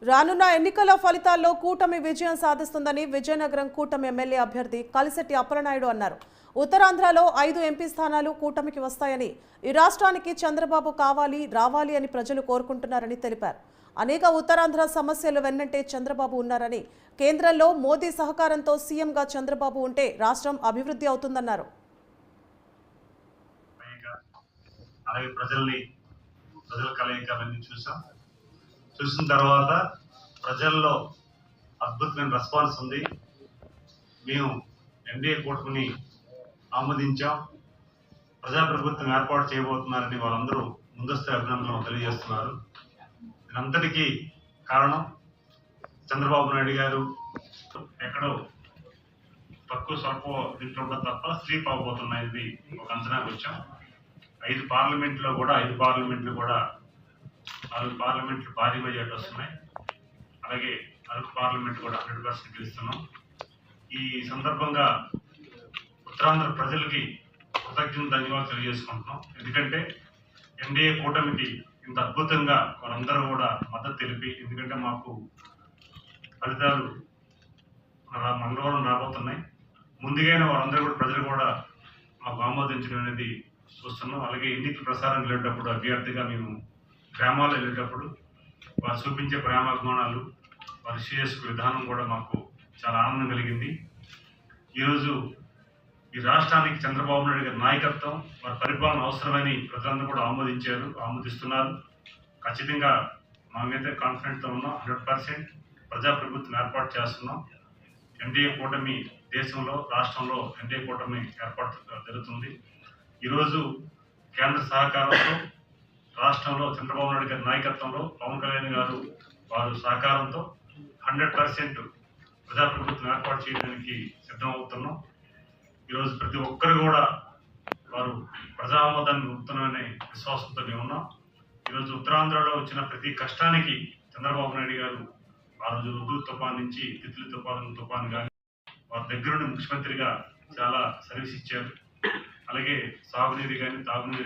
రానున్న ఎన్నికల ఫలితాల్లో కూటమి విజయం సాధిస్తుందని విజయనగరం కూటమి ఎమ్మెల్యే అభ్యర్థి కలిశెట్టి అప్పలనాయుడు అన్నారు. ఉత్తరాంధ్రలో 5 ఎంపీ స్థానాలు కూటమికి వస్తాయని, ఈ రాష్ట్రానికి చంద్రబాబు రావాలి అని ప్రజలు కోరుకుంటున్నారని తెలిపారు. అనేక ఉత్తరాంధ్ర సమస్యలు వెన్నంటే చంద్రబాబు ఉన్నారని, కేంద్రంలో మోదీ సహకారంతో సీఎంగా చంద్రబాబు ఉంటే రాష్ట్రం అభివృద్ధి అవుతుందన్నారు. చూసిన తర్వాత ప్రజల్లో అద్భుతమైన రెస్పాన్స్ ఉంది. మేము ఎన్డీఏ కూటమిని ఆమోదించాం, ప్రజాప్రభుత్వం ఏర్పాటు చేయబోతున్నారని వాళ్ళందరూ ముందస్తు అభినందనలు తెలియజేస్తున్నారు. దీనంతటికీ కారణం చంద్రబాబు నాయుడు గారు ఎక్కడో తక్కువ స్వల్ప దీంట్లో తప్ప స్లీప్ అవబోతున్నాయి ఒక అంచనాకు వచ్చాం. 5 పార్లమెంట్లు కూడా 4 పార్లమెంట్లు భారీ మెజార్టీ వస్తున్నాయి. అలాగే అరకు పార్లమెంట్ కూడా 100% గెలుస్తున్నాం. ఈ సందర్భంగా ఉత్తరాంధ్ర ప్రజలకి కృతజ్ఞత ధన్యవాదాలు తెలియజేసుకుంటున్నాం. ఎందుకంటే ఎన్డీఏ కూటమికి ఇంత అద్భుతంగా వాళ్ళందరూ కూడా మద్దతు తెలిపి, ఎందుకంటే మాకు ఫలితాలు మంగళవారం రాబోతున్నాయి. ముందుగానే వాళ్ళందరూ కూడా ప్రజలు కూడా మాకు ఆమోదించడం అనేది చూస్తున్నాం. అలాగే ఎన్నికల ప్రసారం వెళ్ళేటప్పుడు అభ్యర్థిగా మేము గ్రామాల్లో వెళ్ళేటప్పుడు వారు చూపించే ప్రేమాభిమానాలు, వారు చేసుకు విధానం కూడా మాకు చాలా ఆనందం కలిగింది. ఈరోజు ఈ రాష్ట్రానికి చంద్రబాబు నాయుడు గారి నాయకత్వం, వారి పరిపాలన అవసరమని ప్రజలందరూ కూడా ఆమోదిస్తున్నారు. ఖచ్చితంగా మేమైతే కాన్ఫిడెంట్తో ఉన్నాం. 100% ప్రజాప్రభుత్వం ఏర్పాటు చేస్తున్నాం. ఎన్డీఏ కూటమి దేశంలో, రాష్ట్రంలో ఎన్డీఏ కూటమి ఏర్పాటు జరుగుతుంది. ఈరోజు కేంద్ర సహకారంతో, రాష్ట్రంలో చంద్రబాబు నాయుడు గారి నాయకత్వంలో పవన్ కళ్యాణ్ గారు వారు సహకారంతో 100% ప్రజాప్రభుత్వం ఏర్పాటు చేయడానికి సిద్ధమవుతున్నాం. ఈరోజు ప్రతి ఒక్కరు కూడా వారు ప్రజా ఆమోదాన్ని పొందుతున్నారనే విశ్వాసంతో మేము ఉన్నాం. ఈరోజు ఉత్తరాంధ్రలో వచ్చిన ప్రతి కష్టానికి చంద్రబాబు నాయుడు గారు ఆ రోజు ఉర్దూ తుఫాన్ నుంచి తిత్లీ తుఫాన్ కానీ వారి దగ్గర నుండి ముఖ్యమంత్రిగా చాలా సర్వీస్ ఇచ్చారు. అలాగే సాగునీరు కానీ తాగునీరు